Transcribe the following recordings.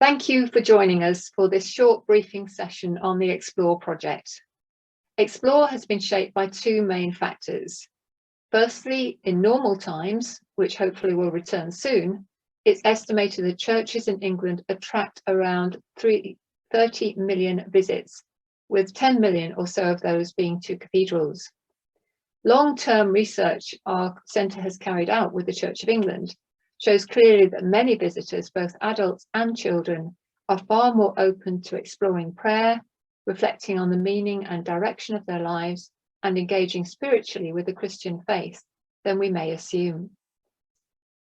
Thank you for joining us for this short briefing session on the Explore project. Explore has been shaped by two main factors. Firstly, in normal times, which hopefully will return soon, it's estimated that churches in England attract around 30 million visits, with 10 million or so of those being to cathedrals. Long-term research our centre has carried out with the Church of England shows clearly that many visitors, both adults and children, are far more open to exploring prayer, reflecting on the meaning and direction of their lives, and engaging spiritually with the Christian faith than we may assume.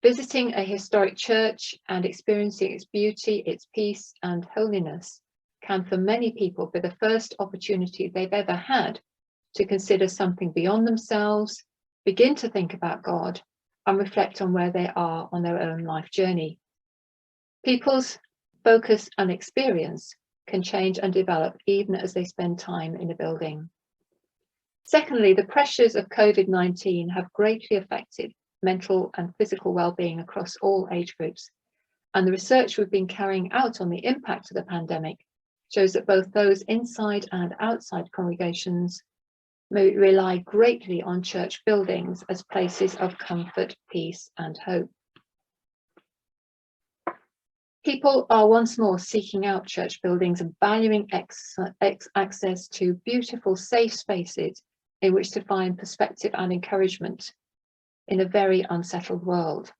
Visiting a historic church and experiencing its beauty, its peace and holiness can for many people be the first opportunity they've ever had to consider something beyond themselves, begin to think about God, and reflect on where they are on their own life journey. People's focus and experience can change and develop even as they spend time in a building. Secondly, the pressures of COVID-19 have greatly affected mental and physical well-being across all age groups, and the research we've been carrying out on the impact of the pandemic shows that both those inside and outside congregations may rely greatly on church buildings as places of comfort, peace and hope. People are once more seeking out church buildings and valuing access to beautiful, safe spaces in which to find perspective and encouragement in a very unsettled world.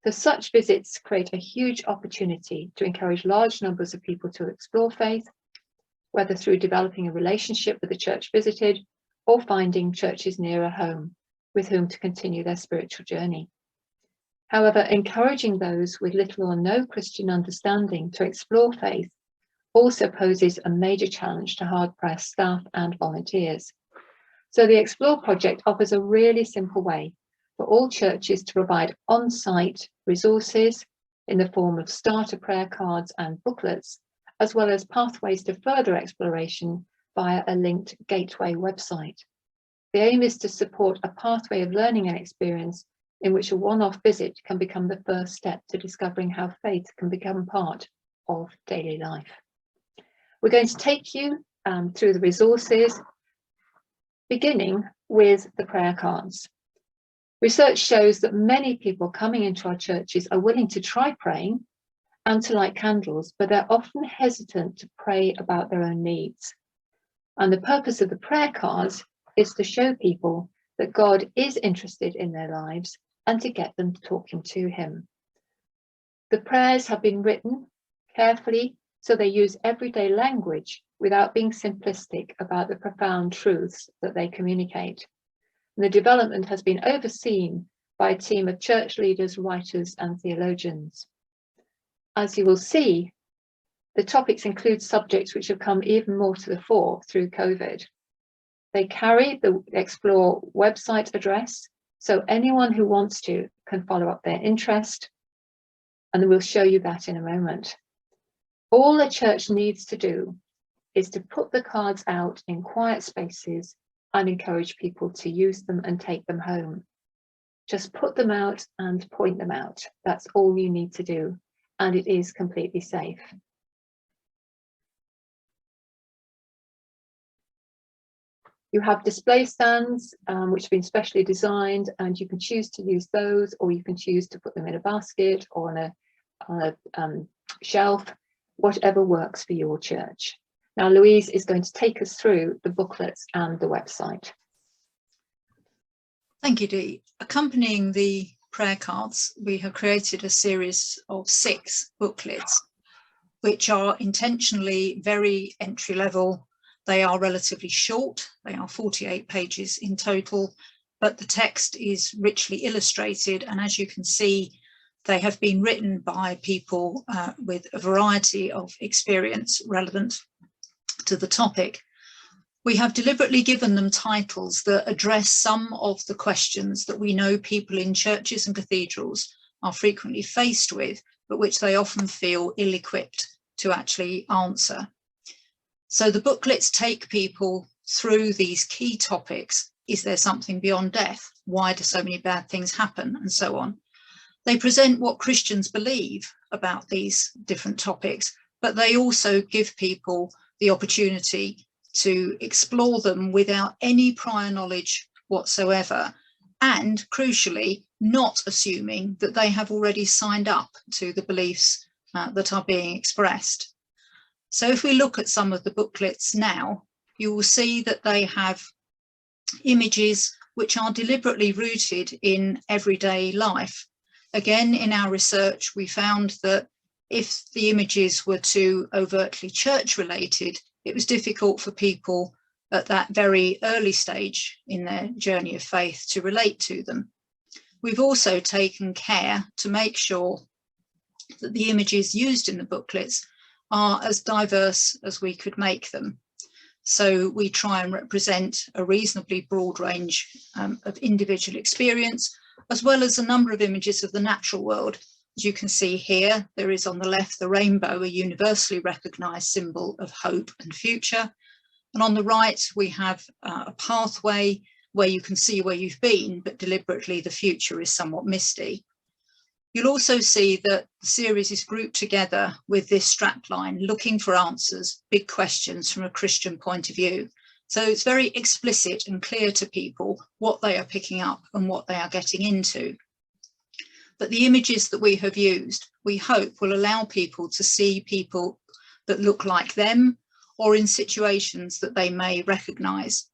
So such visits create a huge opportunity to encourage large numbers of people to explore faith, whether through developing a relationship with the church visited or finding churches nearer home with whom to continue their spiritual journey. However, encouraging those with little or no Christian understanding to explore faith also poses a major challenge to hard-pressed staff and volunteers. So the Explore project offers a really simple way for all churches to provide on-site resources in the form of starter prayer cards and booklets, as well as pathways to further exploration via a linked gateway website. The aim is to support a pathway of learning and experience in which a one-off visit can become the first step to discovering how faith can become part of daily life. We're going to take you through the resources, beginning with the prayer cards. Research shows that many people coming into our churches are willing to try praying and to light candles, but they're often hesitant to pray about their own needs. And the purpose of the prayer cards is to show people that God is interested in their lives and to get them talking to him. The prayers have been written carefully so they use everyday language without being simplistic about the profound truths that they communicate. And the development has been overseen by a team of church leaders, writers and theologians. As you will see, the topics include subjects which have come even more to the fore through COVID. They carry the Explore website address, so anyone who wants to can follow up their interest, and we'll show you that in a moment. All the church needs to do is to put the cards out in quiet spaces and encourage people to use them and take them home. Just put them out and point them out. That's all you need to do, and it is completely safe. You have display stands which have been specially designed, and you can choose to use those, or you can choose to put them in a basket or on a shelf, whatever works for your church. Now Louise is going to take us through the booklets and the website. Thank you, Dee. Accompanying the prayer cards, we have created a series of 6 booklets, which are intentionally very entry level. They are relatively short, they are 48 pages in total, but the text is richly illustrated, and as you can see, they have been written by people with a variety of experience relevant to the topic. We have deliberately given them titles that address some of the questions that we know people in churches and cathedrals are frequently faced with, but which they often feel ill-equipped to actually answer. So the booklets take people through these key topics. Is there something beyond death? Why do so many bad things happen? And so on. They present what Christians believe, about these different topics, but they also give people the opportunity to explore them without any prior knowledge whatsoever, and crucially, not assuming that they have already signed up to the beliefs that are being expressed. So if we look at some of the booklets now, you will see that they have images which are deliberately rooted in everyday life. Again, in our research, we found that if the images were too overtly church related, it was difficult for people at that very early stage in their journey of faith to relate to them. We've also taken care to make sure that the images used in the booklets are as diverse as we could make them. So we try and represent a reasonably broad range of individual experience, as well as a number of images of the natural world. As you can see here, there is on the left the rainbow, a universally recognised symbol of hope and future. And on the right, we have a pathway where you can see where you've been, but deliberately the future is somewhat misty. You'll also see that the series is grouped together with this strapline, looking for answers, big questions from a Christian point of view. So it's very explicit and clear to people what they are picking up and what they are getting into. But the images that we have used, we hope will allow people to see people that look like them or in situations that they may recognise.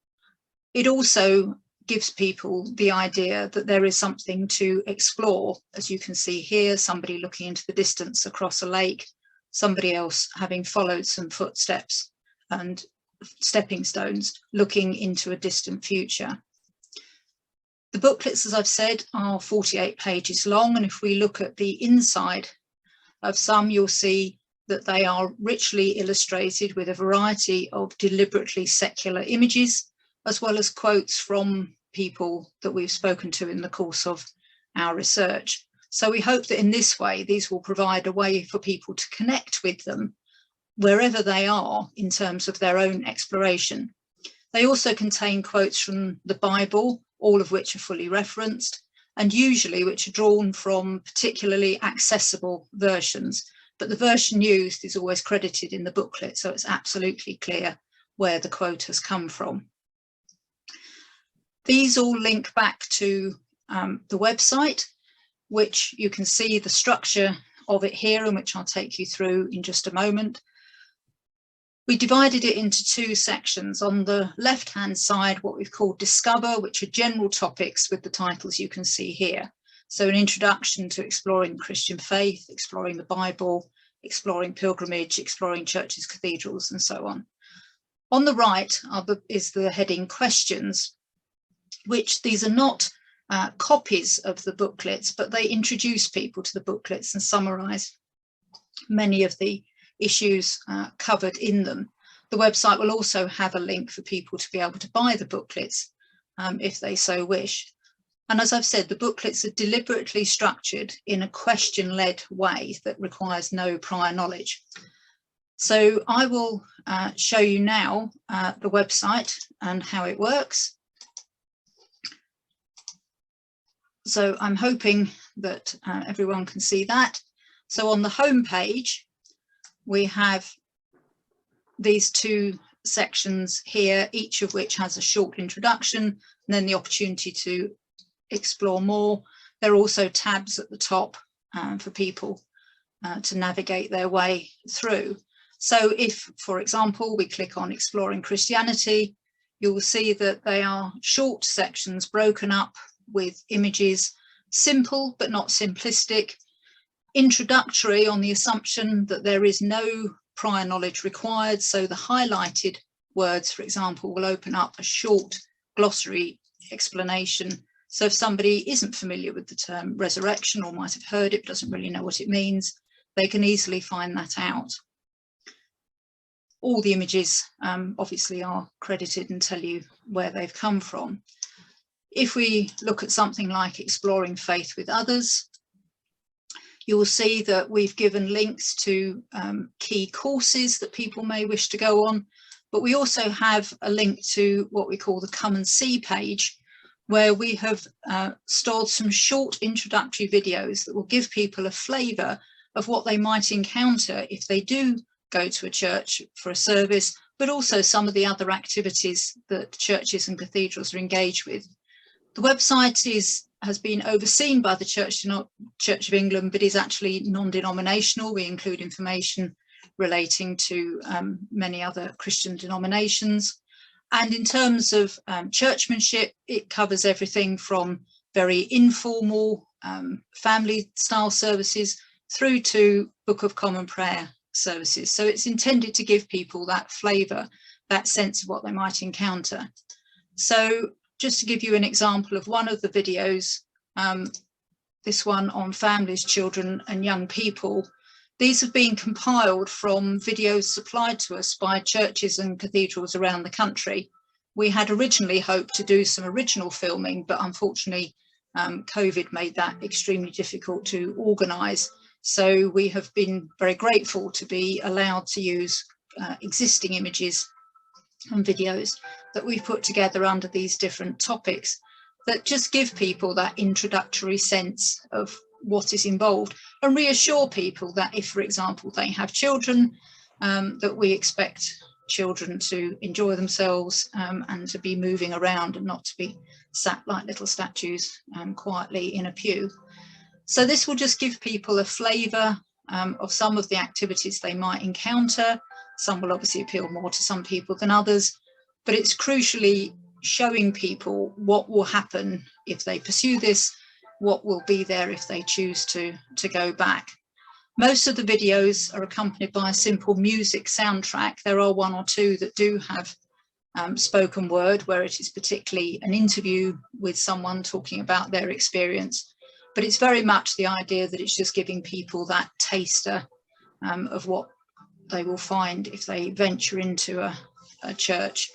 It also gives people the idea that there is something to explore. As you can see here, somebody looking into the distance across a lake, somebody else having followed some footsteps and stepping stones, looking into a distant future. The booklets, as I've said, are 48 pages long, and if we look at the inside of some, you'll see that they are richly illustrated with a variety of deliberately secular images, as well as quotes from people that we've spoken to in the course of our research. So we hope that in this way, these will provide a way for people to connect with them wherever they are in terms of their own exploration. They also contain quotes from the Bible, all of which are fully referenced, and usually which are drawn from particularly accessible versions. But the version used is always credited in the booklet, so it's absolutely clear where the quote has come from. These all link back to the website, which you can see the structure of it here, and which I'll take you through in just a moment. We divided it into two sections. On the left-hand side, what we've called Discover, which are general topics with the titles you can see here. So an introduction to exploring Christian faith, exploring the Bible, exploring pilgrimage, exploring churches, cathedrals, and so on. On the right is the heading Questions, which these are not copies of the booklets, but they introduce people to the booklets and summarise many of the issues covered in them. The website will also have a link for people to be able to buy the booklets if they so wish. And as I've said, the booklets are deliberately structured in a question-led way that requires no prior knowledge. So I will show you now the website and how it works. So I'm hoping that everyone can see that. So on the home page, we have these two sections here, each of which has a short introduction and then the opportunity to explore more. There are also tabs at the top for people to navigate their way through. So if, for example, we click on Exploring Christianity, you'll see that they are short sections broken up with images, simple but not simplistic, introductory on the assumption that there is no prior knowledge required. So the highlighted words, for example, will open up a short glossary explanation. So if somebody isn't familiar with the term resurrection or might have heard it, doesn't really know what it means, they can easily find that out. All the images obviously are credited and tell you where they've come from. If we look at something like Exploring Faith with Others, you will see that we've given links to key courses that people may wish to go on, but we also have a link to what we call the Come and See page, where we have stored some short introductory videos that will give people a flavour of what they might encounter if they do go to a church for a service, but also some of the other activities that churches and cathedrals are engaged with. The website has been overseen by the Church of England, but is actually non-denominational. We include information relating to many other Christian denominations. And in terms of churchmanship, it covers everything from very informal family style services through to Book of Common Prayer services. So it's intended to give people that flavour, that sense of what they might encounter. So just to give you an example of one of the videos, this one on families, children and young people, these have been compiled from videos supplied to us by churches and cathedrals around the country. We had originally hoped to do some original filming, but unfortunately COVID made that extremely difficult to organise. So we have been very grateful to be allowed to use existing images and videos that we've put together under these different topics that just give people that introductory sense of what is involved and reassure people that if, for example, they have children, that we expect children to enjoy themselves and to be moving around and not to be sat like little statues quietly in a pew. So this will just give people a flavour of some of the activities they might encounter. Some will obviously appeal more to some people than others, but it's crucially showing people what will happen if they pursue this, what will be there if they choose to go back. Most of the videos are accompanied by a simple music soundtrack. There are one or two that do have spoken word, where it is particularly an interview with someone talking about their experience. But it's very much the idea that it's just giving people that taster of what they will find if they venture into a church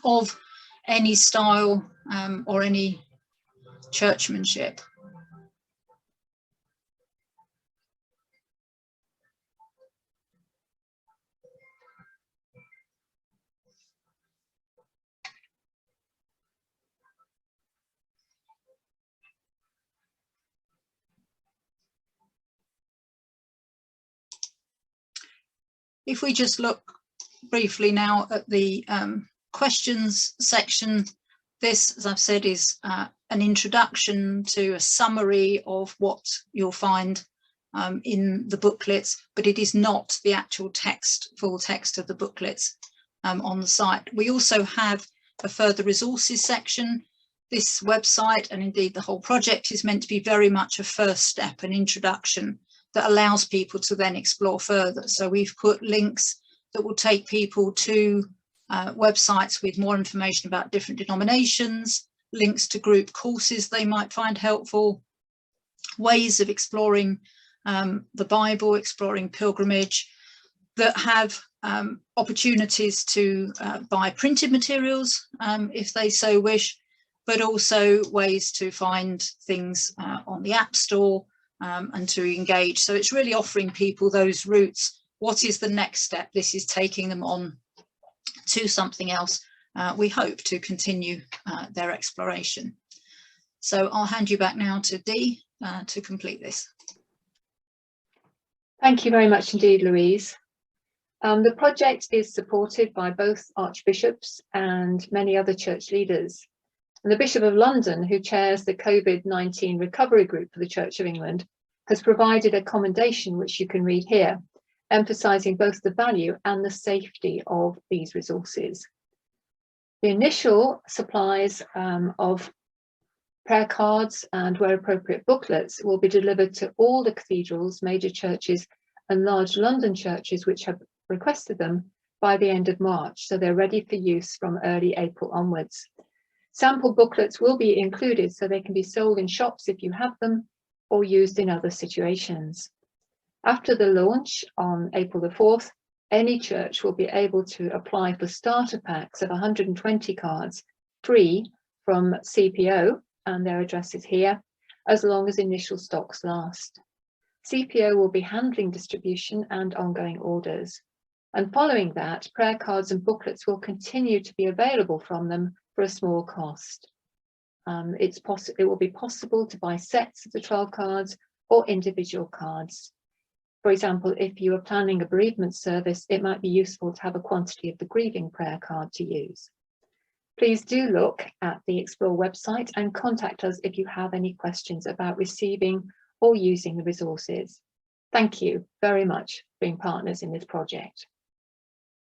of any style or any churchmanship. If we just look briefly now at the questions section, this, as I've said, is an introduction to a summary of what you'll find in the booklets, but it is not the actual text, full text of the booklets on the site. We also have a further resources section. This website, and indeed the whole project, is meant to be very much a first step, an introduction that allows people to then explore further. So we've put links that will take people to websites with more information about different denominations, links to group courses they might find helpful, ways of exploring the Bible, exploring pilgrimage, that have opportunities to buy printed materials if they so wish, but also ways to find things on the App Store and to engage. So it's really offering people those routes. What is the next step? This is taking them on to something else. We hope to continue their exploration. So I'll hand you back now to Dee to complete this. Thank you very much indeed, Louise. The project is supported by both archbishops and many other church leaders. And the Bishop of London, who chairs the COVID-19 recovery group for the Church of England, has provided a commendation which you can read here, emphasising both the value and the safety of these resources. The initial supplies of prayer cards and, where appropriate, booklets will be delivered to all the cathedrals, major churches and large London churches which have requested them by the end of March, so they're ready for use from early April onwards. Sample booklets will be included so they can be sold in shops if you have them, or used in other situations. After the launch on April the 4th, any church will be able to apply for starter packs of 120 cards free from CPO, and their address is here, as long as initial stocks last. CPO will be handling distribution and ongoing orders. And following that, prayer cards and booklets will continue to be available from them for a small cost. It will be possible to buy sets of the 12 cards or individual cards. For example, if you are planning a bereavement service, it might be useful to have a quantity of the grieving prayer card to use. Please do look at the Explore website and contact us if you have any questions about receiving or using the resources. Thank you very much for being partners in this project.